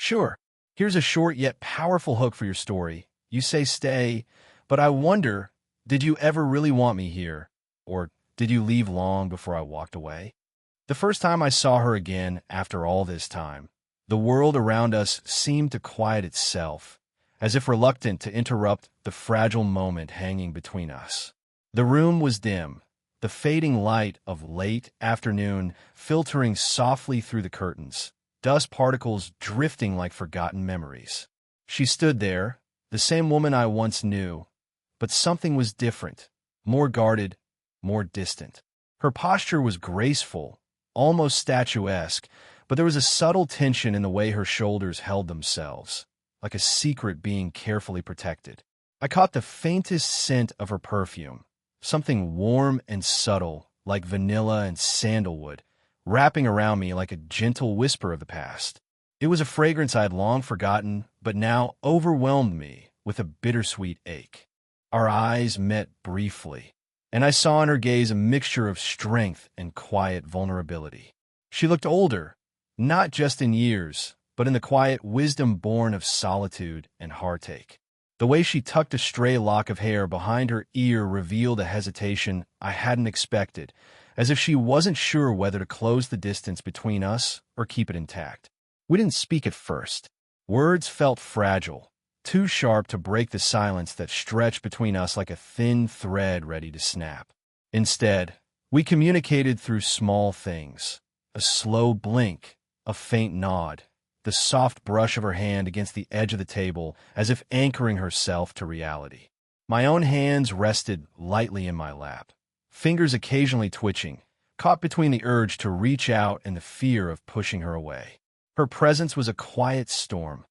Sure, here's a short yet powerful hook for your story. You say stay, but I wonder, did you ever really want me here? Or did you leave long before I walked away? The first time I saw her again after all this time, the world around us seemed to quiet itself, as if reluctant to interrupt the fragile moment hanging between us. The room was dim, the fading light of late afternoon filtering softly through the curtains, dust particles drifting like forgotten memories. She stood there, the same woman I once knew, but something was different, more guarded, more distant. Her posture was graceful, almost statuesque, but there was a subtle tension in the way her shoulders held themselves, like a secret being carefully protected. I caught the faintest scent of her perfume, something warm and subtle, like vanilla and sandalwood, wrapping around me like a gentle whisper of the past. It was a fragrance I had long forgotten, but now overwhelmed me with a bittersweet ache. Our eyes met briefly, and I saw in her gaze a mixture of strength and quiet vulnerability. She looked older, not just in years, but in the quiet wisdom born of solitude and heartache. The way she tucked a stray lock of hair behind her ear revealed a hesitation I hadn't expected, as if she wasn't sure whether to close the distance between us or keep it intact. We didn't speak at first. Words felt fragile, too sharp to break the silence that stretched between us like a thin thread ready to snap. Instead, we communicated through small things, a slow blink, a faint nod, the soft brush of her hand against the edge of the table as if anchoring herself to reality. My own hands rested lightly in my lap, fingers occasionally twitching, caught between the urge to reach out and the fear of pushing her away. Her presence was a quiet storm,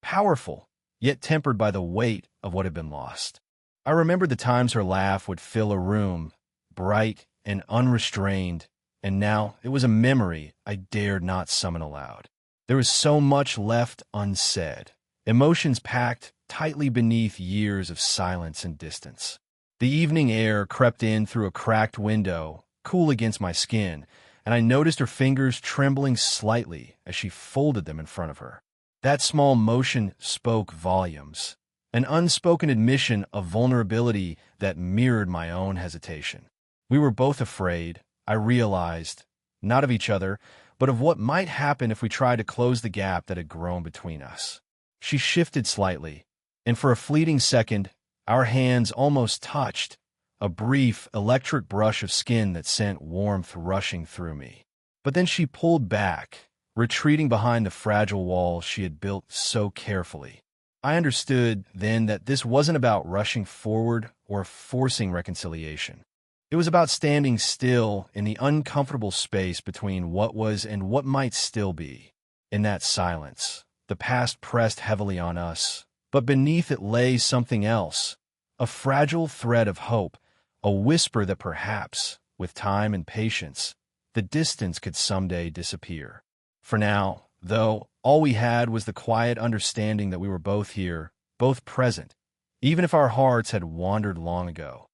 powerful, yet tempered by the weight of what had been lost. I remembered the times her laugh would fill a room, bright and unrestrained, and now it was a memory I dared not summon aloud. There was so much left unsaid, emotions packed tightly beneath years of silence and distance. The evening air crept in through a cracked window, cool against my skin, and I noticed her fingers trembling slightly as she folded them in front of her. That small motion spoke volumes, an unspoken admission of vulnerability that mirrored my own hesitation. We were both afraid, I realized, not of each other, but of what might happen if we tried to close the gap that had grown between us. She shifted slightly, and for a fleeting second, our hands almost touched, a brief, electric brush of skin that sent warmth rushing through me. But then she pulled back, retreating behind the fragile wall she had built so carefully. I understood then that this wasn't about rushing forward or forcing reconciliation. It was about standing still in the uncomfortable space between what was and what might still be. In that silence, the past pressed heavily on us, but beneath it lay something else, a fragile thread of hope, a whisper that perhaps, with time and patience, the distance could someday disappear. For now, though, all we had was the quiet understanding that we were both here, both present, even if our hearts had wandered long ago.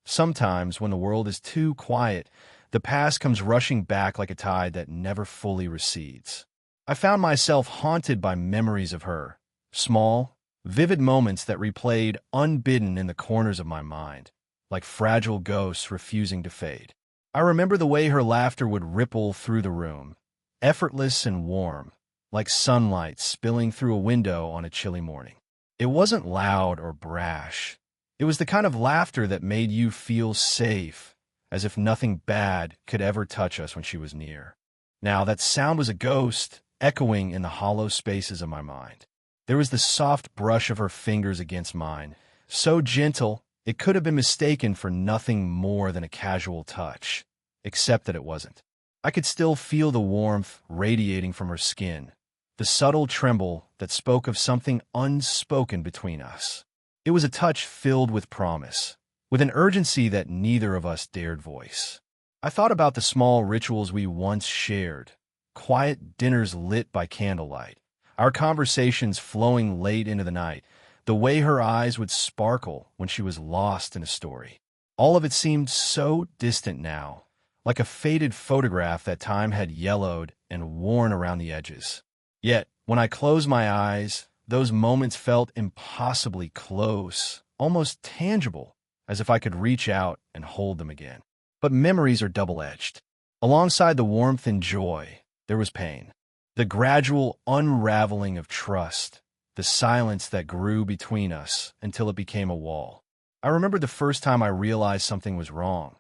Sometimes, when the world is too quiet, the past comes rushing back like a tide that never fully recedes. I found myself haunted by memories of her, small, vivid moments that replayed unbidden in the corners of my mind, like fragile ghosts refusing to fade. I remember the way her laughter would ripple through the room, effortless and warm, like sunlight spilling through a window on a chilly morning. It wasn't loud or brash. It was the kind of laughter that made you feel safe, as if nothing bad could ever touch us when she was near. Now, that sound was a ghost, echoing in the hollow spaces of my mind. There was the soft brush of her fingers against mine, so gentle it could have been mistaken for nothing more than a casual touch, except that it wasn't. I could still feel the warmth radiating from her skin, the subtle tremble that spoke of something unspoken between us. It was a touch filled with promise, with an urgency that neither of us dared voice. I thought about the small rituals we once shared, quiet dinners lit by candlelight, our conversations flowing late into the night, the way her eyes would sparkle when she was lost in a story. All of it seemed so distant now, like a faded photograph that time had yellowed and worn around the edges. Yet, When I closed my eyes, those moments felt impossibly close, almost tangible, as if I could reach out and hold them again. But memories are double-edged. Alongside the warmth and joy, there was pain. The gradual unraveling of trust, the silence that grew between us until it became a wall. I remember the first time I realized something was wrong.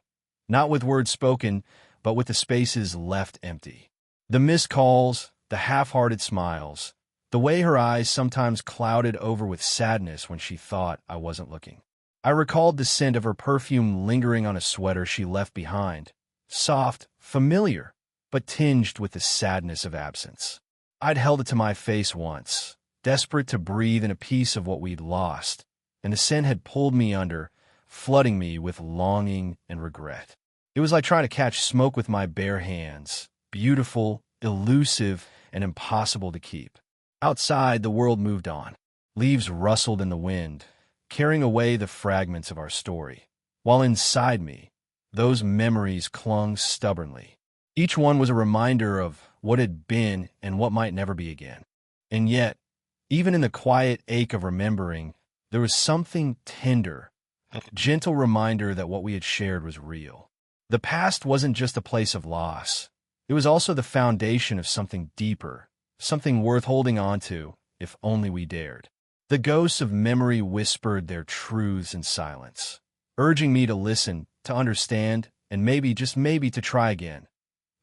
Not with words spoken, but with the spaces left empty. The missed calls, the half-hearted smiles, the way her eyes sometimes clouded over with sadness when she thought I wasn't looking. I recalled the scent of her perfume lingering on a sweater she left behind, soft, familiar, but tinged with the sadness of absence. I'd held it to my face once, desperate to breathe in a piece of what we'd lost, and the scent had pulled me under, flooding me with longing and regret. It was like trying to catch smoke with my bare hands, beautiful, elusive, and impossible to keep. Outside, the world moved on. Leaves rustled in the wind, carrying away the fragments of our story, while inside me, those memories clung stubbornly. Each one was a reminder of what had been and what might never be again. And yet, even in the quiet ache of remembering, there was something tender, a gentle reminder that what we had shared was real. The past wasn't just a place of loss. It was also the foundation of something deeper, something worth holding on to, if only we dared. The ghosts of memory whispered their truths in silence, urging me to listen, to understand, and maybe, just maybe, to try again.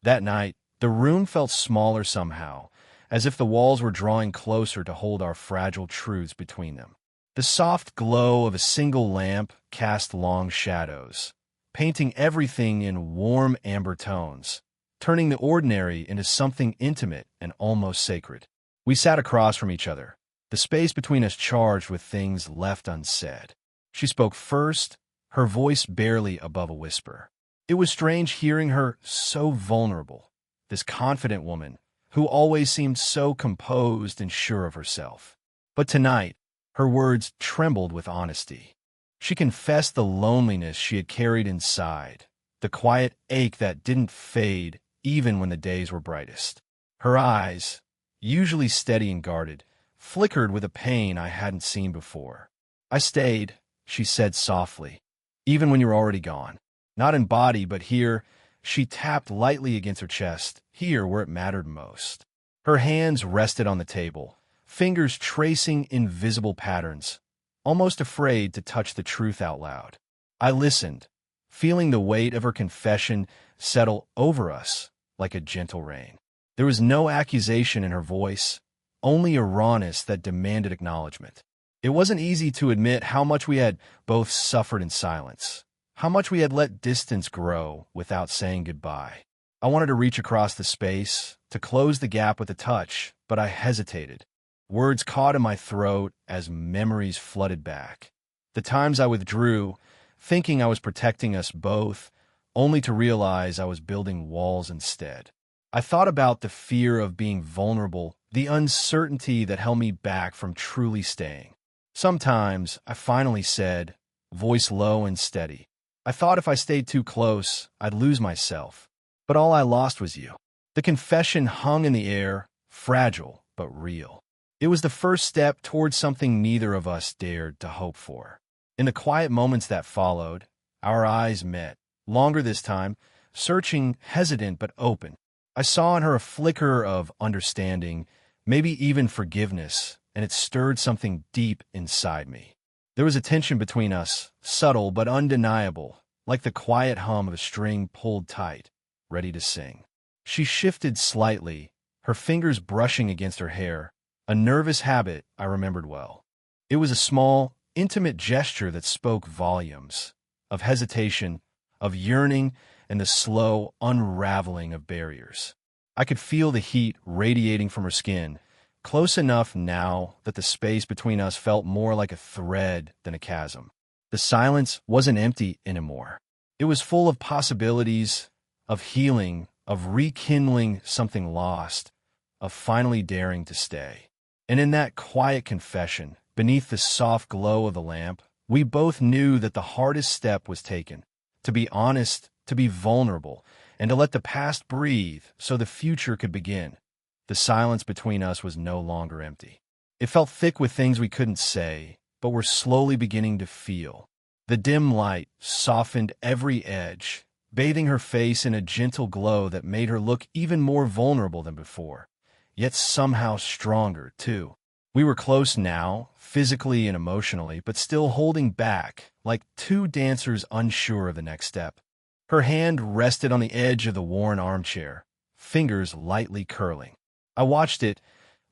That night, the room felt smaller somehow, as if the walls were drawing closer to hold our fragile truths between them. The soft glow of a single lamp cast long shadows, painting everything in warm amber tones, turning the ordinary into something intimate and almost sacred. We sat across from each other, the space between us charged with things left unsaid. She spoke first, her voice barely above a whisper. It was strange hearing her so vulnerable, this confident woman who always seemed so composed and sure of herself. But tonight, her words trembled with honesty. She confessed the loneliness she had carried inside, the quiet ache that didn't fade even when the days were brightest. Her eyes, usually steady and guarded, flickered with a pain I hadn't seen before. "I stayed," she said softly, "even when you were already gone. Not in body, but here." She tapped lightly against her chest, here where it mattered most. Her hands rested on the table, fingers tracing invisible patterns, almost afraid to touch the truth out loud. I listened, feeling the weight of her confession settle over us like a gentle rain. There was no accusation in her voice, only a rawness that demanded acknowledgement. It wasn't easy to admit how much we had both suffered in silence, how much we had let distance grow without saying goodbye. I wanted to reach across the space, to close the gap with a touch, but I hesitated. Words caught in my throat as memories flooded back. The times I withdrew, thinking I was protecting us both, only to realize I was building walls instead. I thought about the fear of being vulnerable, the uncertainty that held me back from truly staying. Sometimes, I finally said, voice low and steady, "I thought if I stayed too close, I'd lose myself. But all I lost was you." The confession hung in the air, fragile but real. It was the first step towards something neither of us dared to hope for. In the quiet moments that followed, our eyes met, longer this time, searching, hesitant but open. I saw in her a flicker of understanding, maybe even forgiveness, and it stirred something deep inside me. There was a tension between us, subtle but undeniable, like the quiet hum of a string pulled tight, ready to sing. She shifted slightly, her fingers brushing against her hair, a nervous habit I remembered well. It was a small, intimate gesture that spoke volumes, of hesitation, of yearning, and the slow unraveling of barriers. I could feel the heat radiating from her skin, close enough now that the space between us felt more like a thread than a chasm. The silence wasn't empty anymore. It was full of possibilities, of healing, of rekindling something lost, of finally daring to stay. And in that quiet confession, beneath the soft glow of the lamp, we both knew that the hardest step was taken, to be honest, to be vulnerable, and to let the past breathe so the future could begin. The silence between us was no longer empty. It felt thick with things we couldn't say, but were slowly beginning to feel. The dim light softened every edge, bathing her face in a gentle glow that made her look even more vulnerable than before, yet somehow stronger, too. We were close now, physically and emotionally, but still holding back, like two dancers unsure of the next step. Her hand rested on the edge of the worn armchair, fingers lightly curling. I watched it,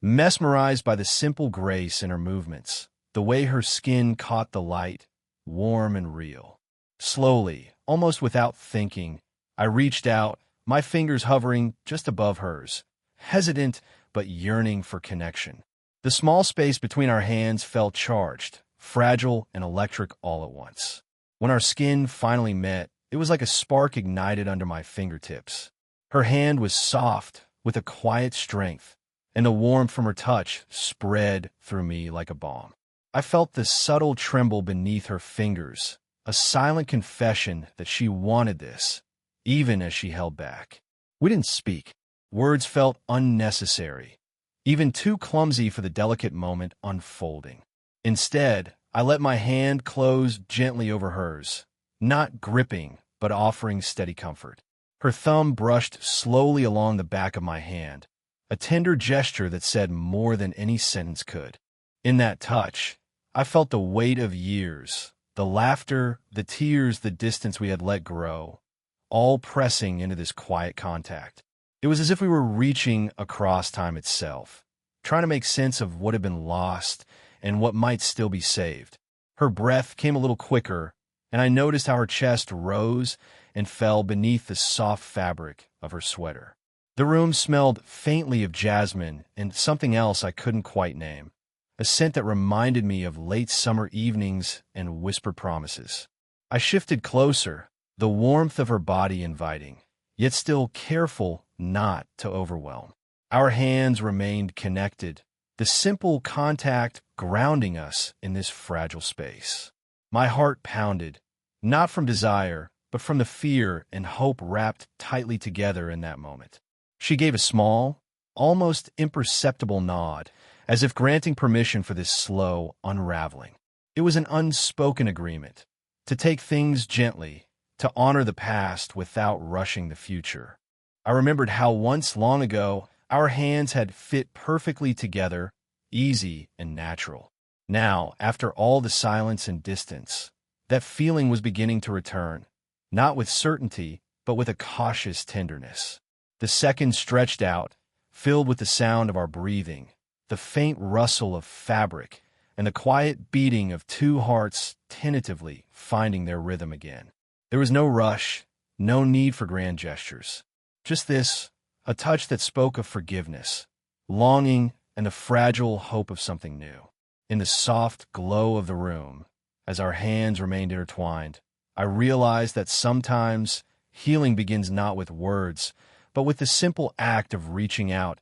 mesmerized by the simple grace in her movements, the way her skin caught the light, warm and real. Slowly, almost without thinking, I reached out, my fingers hovering just above hers, hesitant but yearning for connection. The small space between our hands felt charged, fragile and electric all at once. When our skin finally met, it was like a spark ignited under my fingertips. Her hand was soft, with a quiet strength, and the warmth from her touch spread through me like a balm. I felt the subtle tremble beneath her fingers, a silent confession that she wanted this, even as she held back. We didn't speak. Words felt unnecessary, even too clumsy for the delicate moment unfolding. Instead, I let my hand close gently over hers, not gripping, but offering steady comfort. Her thumb brushed slowly along the back of my hand, a tender gesture that said more than any sentence could. In that touch, I felt the weight of years, the laughter, the tears, the distance we had let grow, all pressing into this quiet contact. It was as if we were reaching across time itself, trying to make sense of what had been lost and what might still be saved. Her breath came a little quicker, and I noticed how her chest rose and fell beneath the soft fabric of her sweater. The room smelled faintly of jasmine and something else I couldn't quite name, a scent that reminded me of late summer evenings and whispered promises. I shifted closer, the warmth of her body inviting, yet still careful not to overwhelm. Our hands remained connected, the simple contact grounding us in this fragile space. My heart pounded, not from desire, but from the fear and hope wrapped tightly together in that moment. She gave a small, almost imperceptible nod, as if granting permission for this slow unraveling. It was an unspoken agreement, to take things gently, to honor the past without rushing the future. I remembered how once long ago our hands had fit perfectly together, easy and natural. Now, after all the silence and distance, that feeling was beginning to return, not with certainty, but with a cautious tenderness. The seconds stretched out, filled with the sound of our breathing, the faint rustle of fabric, and the quiet beating of two hearts tentatively finding their rhythm again. There was no rush, no need for grand gestures. Just this, a touch that spoke of forgiveness, longing, and the fragile hope of something new. In the soft glow of the room, as our hands remained intertwined, I realized that sometimes healing begins not with words, but with the simple act of reaching out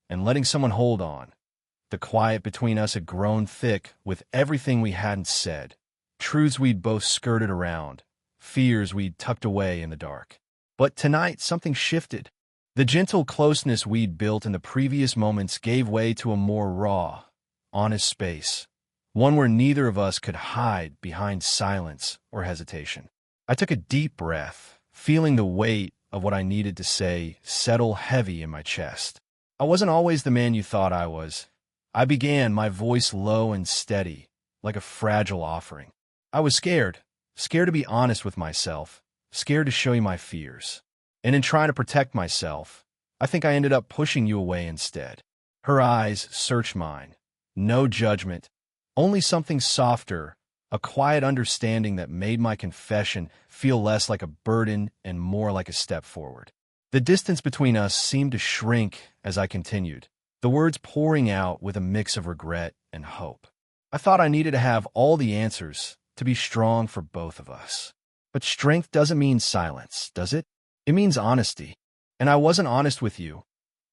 and letting someone hold on. The quiet between us had grown thick with everything we hadn't said, truths we'd both skirted around, fears we'd tucked away in the dark. But tonight, something shifted. The gentle closeness we'd built in the previous moments gave way to a more raw, honest space, one where neither of us could hide behind silence or hesitation. I took a deep breath, feeling the weight of what I needed to say settle heavy in my chest. I wasn't always the man you thought I was. I began, my voice low and steady, like a fragile offering. I was scared to be honest with myself, scared to show you my fears. And in trying to protect myself, I think I ended up pushing you away instead. Her eyes searched mine. No judgment, only something softer, a quiet understanding that made my confession feel less like a burden and more like a step forward. The distance between us seemed to shrink as I continued, the words pouring out with a mix of regret and hope. I thought I needed to have all the answers to be strong for both of us. But strength doesn't mean silence, does it? It means honesty. And I wasn't honest with you,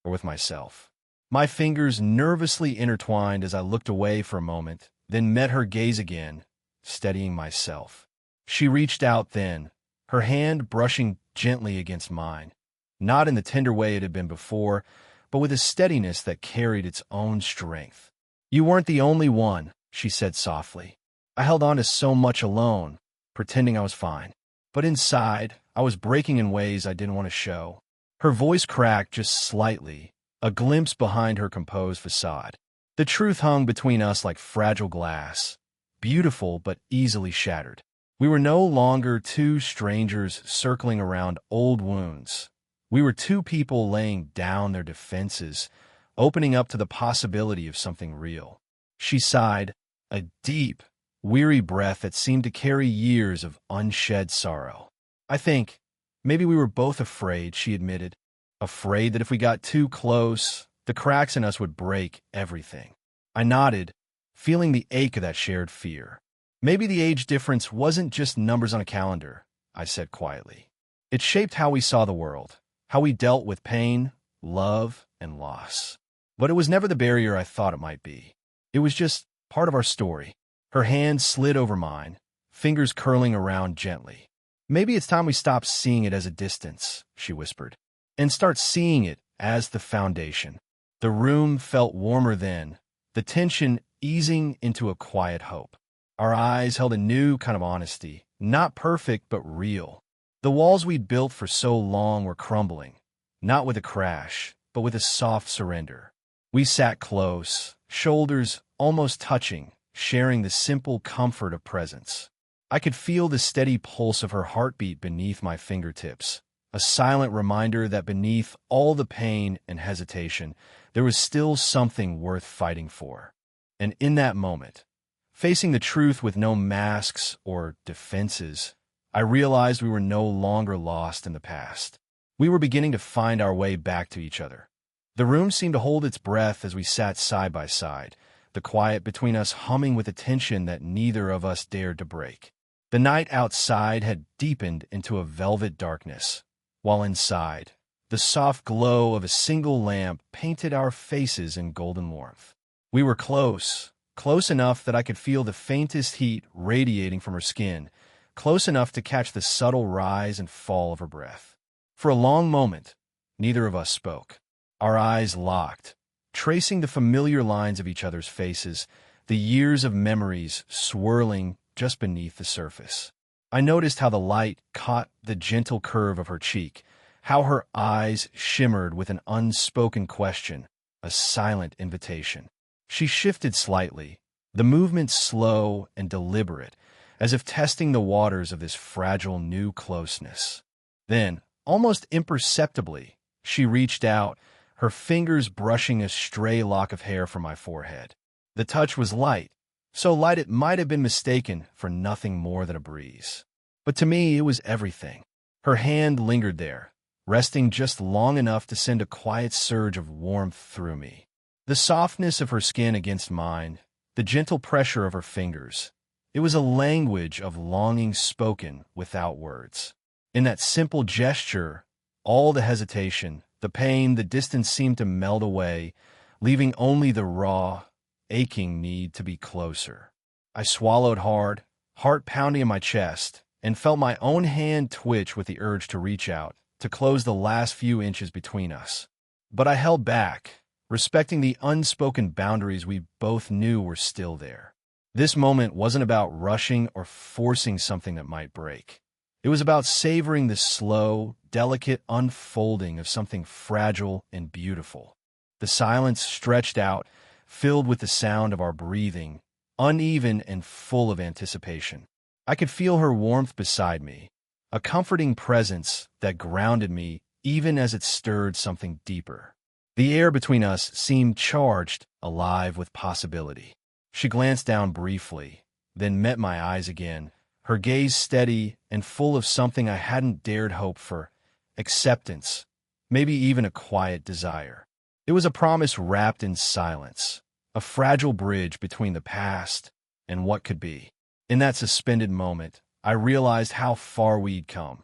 or with myself. My fingers nervously intertwined as I looked away for a moment, then met her gaze again, steadying myself. She reached out then, her hand brushing gently against mine, not in the tender way it had been before, but with a steadiness that carried its own strength. "You weren't the only one," she said softly. "I held on to so much alone, pretending I was fine. But inside, I was breaking in ways I didn't want to show." Her voice cracked just slightly, a glimpse behind her composed facade. The truth hung between us like fragile glass, beautiful but easily shattered. We were no longer two strangers circling around old wounds. We were two people laying down their defenses, opening up to the possibility of something real. She sighed, a deep, weary breath that seemed to carry years of unshed sorrow. "I think maybe we were both afraid," she admitted. "Afraid that if we got too close, the cracks in us would break everything." I nodded, feeling the ache of that shared fear. "Maybe the age difference wasn't just numbers on a calendar," I said quietly. "It shaped how we saw the world, how we dealt with pain, love, and loss. But it was never the barrier I thought it might be. It was just part of our story." Her hand slid over mine, fingers curling around gently. "Maybe it's time we stop seeing it as a distance," she whispered, "and start seeing it as the foundation." The room felt warmer then, the tension easing into a quiet hope. Our eyes held a new kind of honesty, not perfect but real. The walls we'd built for so long were crumbling, not with a crash, but with a soft surrender. We sat close, shoulders almost touching, sharing the simple comfort of presence. I could feel the steady pulse of her heartbeat beneath my fingertips, a silent reminder that beneath all the pain and hesitation, there was still something worth fighting for. And in that moment, facing the truth with no masks or defenses, I realized we were no longer lost in the past. We were beginning to find our way back to each other. The room seemed to hold its breath as we sat side by side, the quiet between us humming with a tension that neither of us dared to break. The night outside had deepened into a velvet darkness, while inside, the soft glow of a single lamp painted our faces in golden warmth. We were close, close enough that I could feel the faintest heat radiating from her skin, close enough to catch the subtle rise and fall of her breath. For a long moment, neither of us spoke. Our eyes locked, tracing the familiar lines of each other's faces, the years of memories swirling just beneath the surface. I noticed how the light caught the gentle curve of her cheek, how her eyes shimmered with an unspoken question, a silent invitation. She shifted slightly, the movement slow and deliberate, as if testing the waters of this fragile new closeness. Then, almost imperceptibly, she reached out, her fingers brushing a stray lock of hair from my forehead. The touch was light, so light it might have been mistaken for nothing more than a breeze. But to me, it was everything. Her hand lingered there, resting just long enough to send a quiet surge of warmth through me. The softness of her skin against mine, the gentle pressure of her fingers, it was a language of longing spoken without words. In that simple gesture, all the hesitation, the pain, the distance seemed to melt away, leaving only the raw, aching need to be closer. I swallowed hard, heart pounding in my chest, and felt my own hand twitch with the urge to reach out, to close the last few inches between us. But I held back, respecting the unspoken boundaries we both knew were still there. This moment wasn't about rushing or forcing something that might break. It was about savoring the slow, delicate unfolding of something fragile and beautiful. The silence stretched out, filled with the sound of our breathing, uneven and full of anticipation. I could feel her warmth beside me, a comforting presence that grounded me even as it stirred something deeper. The air between us seemed charged, alive with possibility. She glanced down briefly, then met my eyes again, her gaze steady and full of something I hadn't dared hope for, acceptance, maybe even a quiet desire. It was a promise wrapped in silence, a fragile bridge between the past and what could be. In that suspended moment, I realized how far we'd come.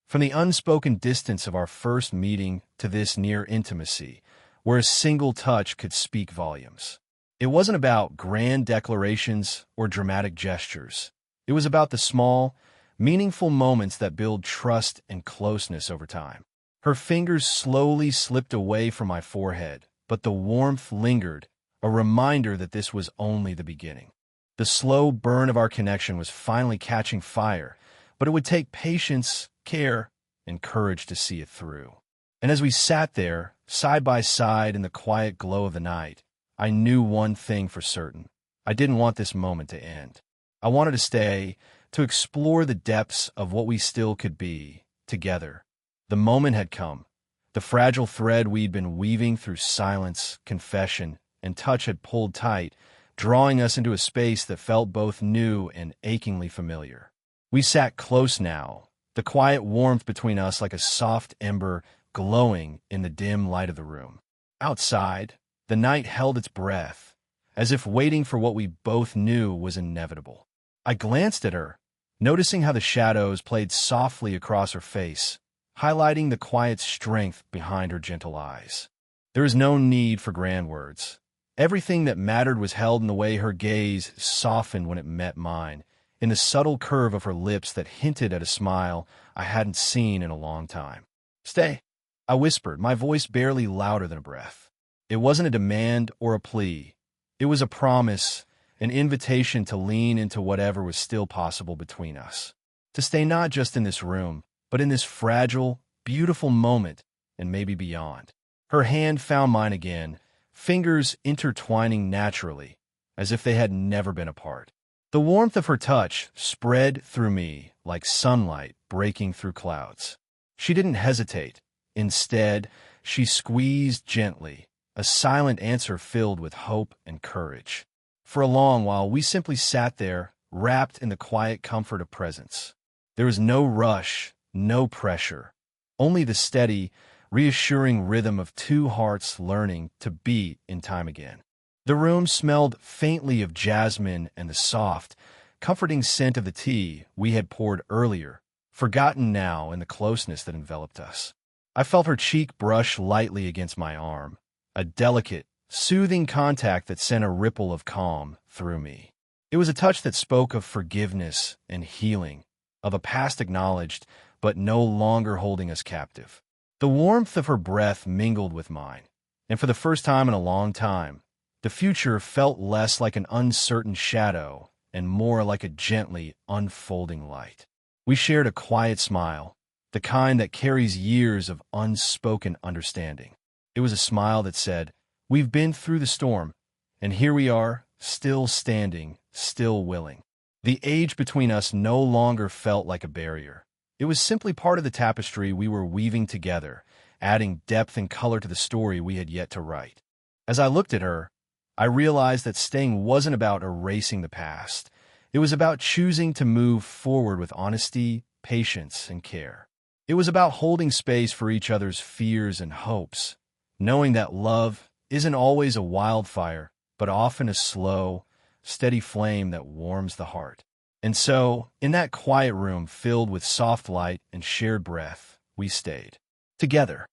From the unspoken distance of our first meeting to this near intimacy, where a single touch could speak volumes. It wasn't about grand declarations or dramatic gestures. It was about the small, meaningful moments that build trust and closeness over time. Her fingers slowly slipped away from my forehead, but the warmth lingered, a reminder that this was only the beginning. The slow burn of our connection was finally catching fire, but it would take patience, care, and courage to see it through. And as we sat there, side by side in the quiet glow of the night, I knew one thing for certain. I didn't want this moment to end. I wanted to stay, to explore the depths of what we still could be, together. The moment had come. The fragile thread we'd been weaving through silence, confession, and touch had pulled tight, drawing us into a space that felt both new and achingly familiar. We sat close now, the quiet warmth between us like a soft ember glowing in the dim light of the room. Outside, the night held its breath, as if waiting for what we both knew was inevitable. I glanced at her, noticing how the shadows played softly across her face, highlighting the quiet strength behind her gentle eyes. There was no need for grand words. Everything that mattered was held in the way her gaze softened when it met mine, in the subtle curve of her lips that hinted at a smile I hadn't seen in a long time. "Stay," I whispered, my voice barely louder than a breath. It wasn't a demand or a plea. It was a promise, an invitation to lean into whatever was still possible between us. To stay not just in this room, but in this fragile, beautiful moment, and maybe beyond. Her hand found mine again, fingers intertwining naturally, as if they had never been apart. The warmth of her touch spread through me like sunlight breaking through clouds. She didn't hesitate. Instead, she squeezed gently, a silent answer filled with hope and courage. For a long while, we simply sat there, wrapped in the quiet comfort of presence. There was no rush, no pressure, only the steady, reassuring rhythm of two hearts learning to beat in time again. The room smelled faintly of jasmine and the soft, comforting scent of the tea we had poured earlier, forgotten now in the closeness that enveloped us. I felt her cheek brush lightly against my arm, a delicate, soothing contact that sent a ripple of calm through me. It was a touch that spoke of forgiveness and healing, of a past acknowledged but no longer holding us captive. The warmth of her breath mingled with mine, and for the first time in a long time, the future felt less like an uncertain shadow and more like a gently unfolding light. We shared a quiet smile, the kind that carries years of unspoken understanding. It was a smile that said, "We've been through the storm, and here we are, still standing, still willing." The age between us no longer felt like a barrier. It was simply part of the tapestry we were weaving together, adding depth and color to the story we had yet to write. As I looked at her, I realized that staying wasn't about erasing the past. It was about choosing to move forward with honesty, patience, and care. It was about holding space for each other's fears and hopes, knowing that love isn't always a wildfire, but often a slow, steady flame that warms the heart. And so, in that quiet room filled with soft light and shared breath, we stayed. Together.